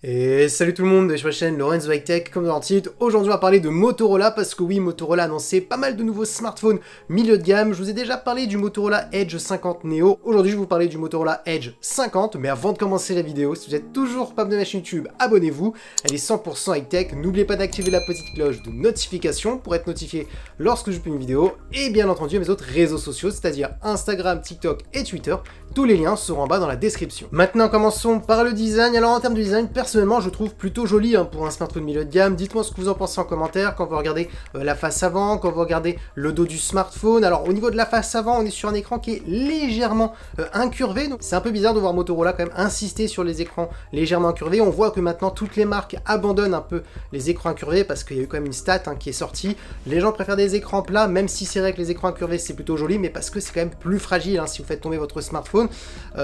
Et salut tout le monde, sur la chaîne Lorenzo High Tech, comme dans le titre. Aujourd'hui on va parler de Motorola, parce que oui, Motorola a annoncé pas mal de nouveaux smartphones milieu de gamme. Je vous ai déjà parlé du Motorola Edge 50 Neo. Aujourd'hui je vais vous parler du Motorola Edge 50, mais avant de commencer la vidéo, si vous n'êtes toujours pas abonné à ma chaîne YouTube, abonnez-vous. Elle est 100% high tech. N'oubliez pas d'activer la petite cloche de notification pour être notifié lorsque je publie une vidéo. Et bien entendu mes autres réseaux sociaux, c'est-à-dire Instagram, TikTok et Twitter. Tous les liens seront en bas dans la description. Maintenant commençons par le design. Alors en termes de design, personnellement je trouve plutôt joli pour un smartphone milieu de gamme. Dites-moi ce que vous en pensez en commentaire quand vous regardez la face avant, quand vous regardez le dos du smartphone. Alors au niveau de la face avant, on est sur un écran qui est légèrement incurvé. Donc c'est un peu bizarre de voir Motorola quand même insister sur les écrans légèrement incurvés. On voit que maintenant toutes les marques abandonnent un peu les écrans incurvés parce qu'il y a eu quand même une stat qui est sortie. Les gens préfèrent des écrans plats, même si c'est vrai que les écrans incurvés c'est plutôt joli, mais parce que c'est quand même plus fragile si vous faites tomber votre smartphone.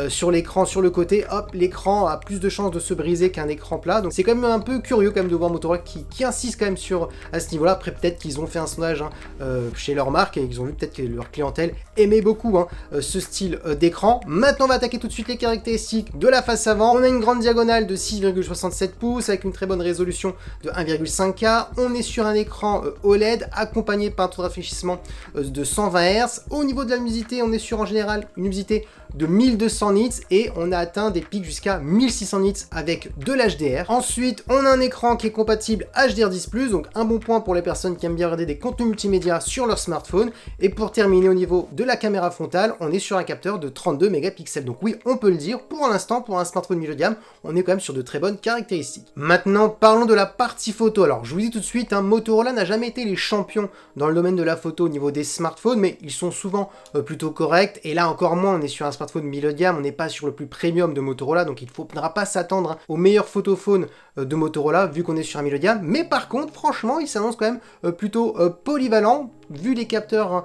Sur l'écran, sur le côté, hop, l'écran a plus de chances de se briser qu'un écran plat. Donc c'est quand même un peu curieux quand même de voir Motorola qui insiste quand même à ce niveau-là. Après peut-être qu'ils ont fait un sondage chez leur marque et ils ont vu peut-être que leur clientèle aimait beaucoup ce style d'écran. Maintenant on va attaquer tout de suite les caractéristiques de la face avant. On a une grande diagonale de 6,67 pouces avec une très bonne résolution de 1,5K. On est sur un écran OLED accompagné par un taux de rafraîchissement de 120 Hz. Au niveau de la luminosité, on est sur en général une luminosité de 1200 nits et on a atteint des pics jusqu'à 1600 nits avec de l'HDR. Ensuite, on a un écran qui est compatible HDR10+, donc un bon point pour les personnes qui aiment bien regarder des contenus multimédia sur leur smartphone. Et pour terminer, au niveau de la caméra frontale, on est sur un capteur de 32 mégapixels. Donc oui, on peut le dire, pour l'instant, pour un smartphone milieu de gamme, on est quand même sur de très bonnes caractéristiques. Maintenant, parlons de la partie photo. Alors, je vous dis tout de suite, Motorola n'a jamais été les champions dans le domaine de la photo au niveau des smartphones, mais ils sont souvent plutôt corrects. Et là, encore moins, on est sur un smartphone milieu de gamme, on n'est pas sur le plus premium de Motorola, donc il ne faudra pas s'attendre au meilleur photophone de Motorola, vu qu'on est sur un milieu de gamme. Mais par contre, franchement, il s'annonce quand même plutôt polyvalent, vu les capteurs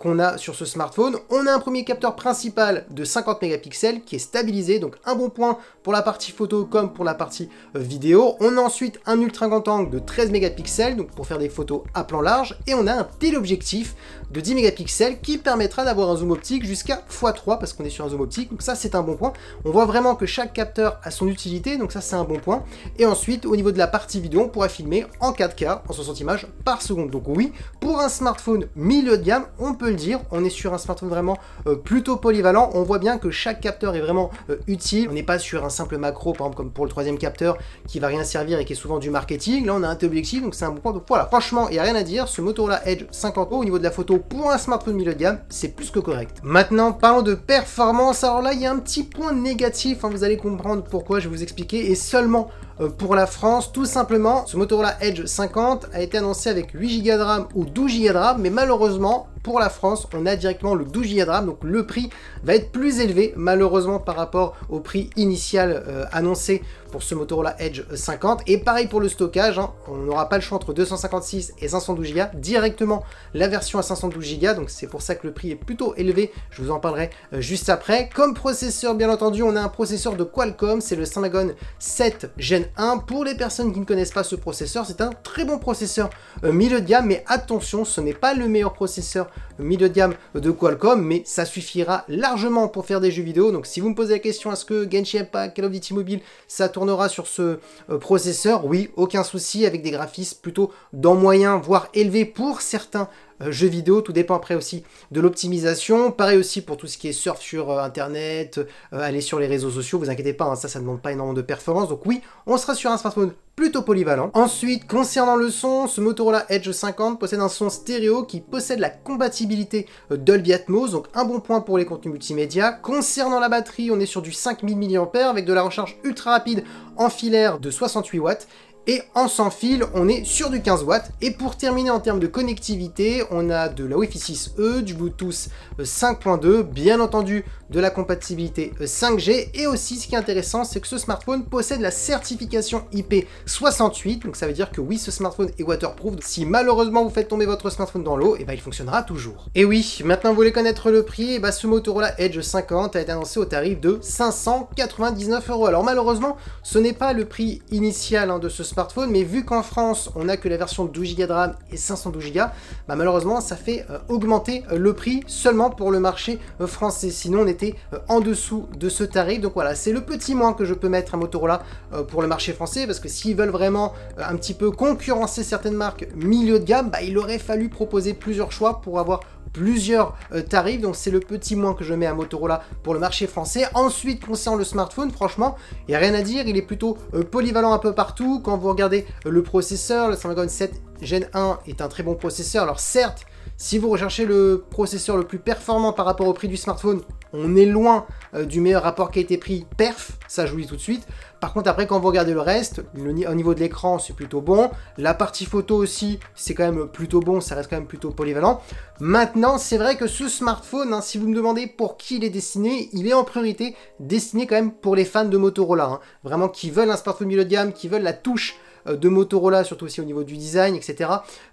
qu'on a sur ce smartphone. On a un premier capteur principal de 50 mégapixels qui est stabilisé, donc un bon point pour la partie photo comme pour la partie vidéo. On a ensuite un ultra grand angle de 13 mégapixels, donc pour faire des photos à plan large, et on a un téléobjectif de 10 mégapixels qui permettra d'avoir un zoom optique jusqu'à x3 parce qu'on est sur un zoom optique, donc ça c'est un bon point. On voit vraiment que chaque capteur a son utilité, donc ça c'est un bon point. Et ensuite au niveau de la partie vidéo, on pourra filmer en 4K, en 60 images par seconde. Donc oui, pour un smartphone milieu de gamme, on peut le dire, on est sur un smartphone vraiment plutôt polyvalent. On voit bien que chaque capteur est vraiment utile. On n'est pas sur un simple macro, par exemple comme pour le troisième capteur qui va rien servir et qui est souvent du marketing. Là on a un téléobjectif, donc c'est un bon point. Donc voilà, franchement il n'y a rien à dire, ce Motorola Edge 50 au niveau de la photo pour un smartphone milieu de gamme, c'est plus que correct. Maintenant parlons de performance. Alors là il y a un petit point négatif, vous allez comprendre pourquoi, je vais vous expliquer, et seulement pour la France, tout simplement, ce Motorola Edge 50 a été annoncé avec 8 Go de RAM ou 12 Go de RAM, mais malheureusement, pour la France, on a directement le 12 Go de RAM, donc le prix va être plus élevé, malheureusement, par rapport au prix initial annoncé pour ce Motorola Edge 50. Et pareil pour le stockage, on n'aura pas le choix entre 256 et 512 Go, directement la version à 512 Go, donc c'est pour ça que le prix est plutôt élevé, je vous en parlerai juste après. Comme processeur, bien entendu, on a un processeur de Qualcomm, c'est le Snapdragon 7 Gen 1. Pour les personnes qui ne connaissent pas ce processeur, c'est un très bon processeur milieu de gamme, mais attention, ce n'est pas le meilleur processeur milieu de gamme de Qualcomm, mais ça suffira largement pour faire des jeux vidéo. Donc si vous me posez la question, est-ce que Genshin Impact, Call of Duty Mobile, ça tournera sur ce processeur? Oui, aucun souci, avec des graphismes plutôt dans moyen, voire élevé pour certains jeux vidéo. Tout dépend après aussi de l'optimisation. Pareil aussi pour tout ce qui est surf sur internet, aller sur les réseaux sociaux, vous inquiétez pas, ça ne demande pas énormément de performance. Donc oui, on sera sur un smartphone plutôt polyvalent. Ensuite, concernant le son, ce Motorola Edge 50 possède un son stéréo qui possède la compatibilité Dolby Atmos, donc un bon point pour les contenus multimédia. Concernant la batterie, on est sur du 5000 mAh avec de la recharge ultra rapide en filaire de 68 watts. Et en sans fil, on est sur du 15 watts. Et pour terminer en termes de connectivité, on a de la Wi-Fi 6E, du Bluetooth 5.2, bien entendu de la compatibilité 5G. Et aussi, ce qui est intéressant, c'est que ce smartphone possède la certification IP68. Donc ça veut dire que oui, ce smartphone est waterproof. Si malheureusement vous faites tomber votre smartphone dans l'eau, il fonctionnera toujours. Et oui, maintenant vous voulez connaître le prix, ce Motorola Edge 50 a été annoncé au tarif de 599 €. Alors malheureusement, ce n'est pas le prix initial de ce smartphone, mais vu qu'en France on n'a que la version de 12 Go de RAM et 512 Go, malheureusement ça fait augmenter le prix seulement pour le marché français. Sinon on était été en dessous de ce tarif. Donc voilà, c'est le petit moins que je peux mettre à Motorola pour le marché français, parce que s'ils veulent vraiment un petit peu concurrencer certaines marques milieu de gamme, bah, il aurait fallu proposer plusieurs choix pour avoir plusieurs tarifs. Donc c'est le petit moins que je mets à Motorola pour le marché français. Ensuite, concernant le smartphone, franchement, il n'y a rien à dire, il est plutôt polyvalent un peu partout. Quand vous regardez le processeur, le Snapdragon 7 Gen 1 est un très bon processeur. Alors certes, si vous recherchez le processeur le plus performant par rapport au prix du smartphone, on est loin du meilleur rapport qualité-prix perf, ça je vous dis tout de suite. Par contre, après, quand vous regardez le reste, au niveau de l'écran, c'est plutôt bon. La partie photo aussi, c'est quand même plutôt bon, ça reste quand même plutôt polyvalent. Maintenant, c'est vrai que ce smartphone, hein, si vous me demandez pour qui il est destiné, il est en priorité destiné quand même pour les fans de Motorola. Hein. Vraiment, qui veulent un smartphone milieu de gamme, qui veulent la touche de Motorola, surtout aussi au niveau du design, etc.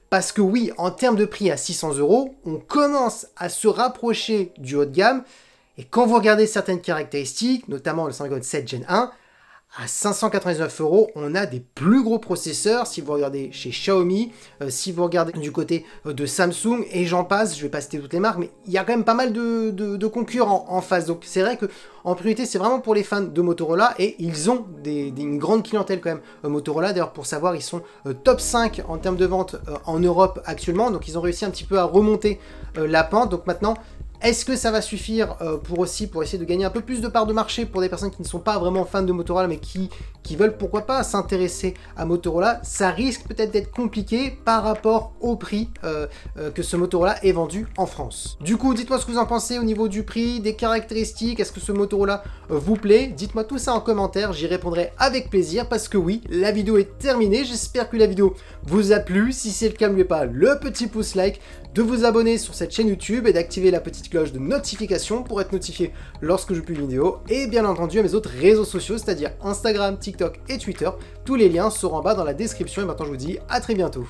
Parce que oui, en termes de prix à 600 €, on commence à se rapprocher du haut de gamme. Et quand vous regardez certaines caractéristiques, notamment le Snapdragon 7 Gen 1, à 599 €, on a des plus gros processeurs. Si vous regardez chez Xiaomi, si vous regardez du côté de Samsung, et j'en passe, je vais pas citer toutes les marques, mais il y a quand même pas mal de concurrents en face. Donc c'est vrai que en priorité, c'est vraiment pour les fans de Motorola, et ils ont une grande clientèle quand même Motorola. D'ailleurs, pour savoir, ils sont top 5 en termes de vente en Europe actuellement. Donc ils ont réussi un petit peu à remonter la pente. Donc maintenant, est-ce que ça va suffire pour essayer de gagner un peu plus de parts de marché pour des personnes qui ne sont pas vraiment fans de Motorola, mais qui veulent pourquoi pas s'intéresser à Motorola? Ça risque peut-être d'être compliqué par rapport au prix que ce Motorola est vendu en France. Du coup, dites-moi ce que vous en pensez au niveau du prix, des caractéristiques. Est-ce que ce Motorola vous plaît? Dites-moi tout ça en commentaire, j'y répondrai avec plaisir, parce que oui, la vidéo est terminée. J'espère que la vidéo vous a plu. Si c'est le cas, n'oubliez pas le petit pouce like, de vous abonner sur cette chaîne YouTube et d'activer la petite cloche de notification pour être notifié lorsque je publie une vidéo, et bien entendu à mes autres réseaux sociaux, c'est-à-dire Instagram, TikTok et Twitter. Tous les liens seront en bas dans la description, et maintenant je vous dis à très bientôt.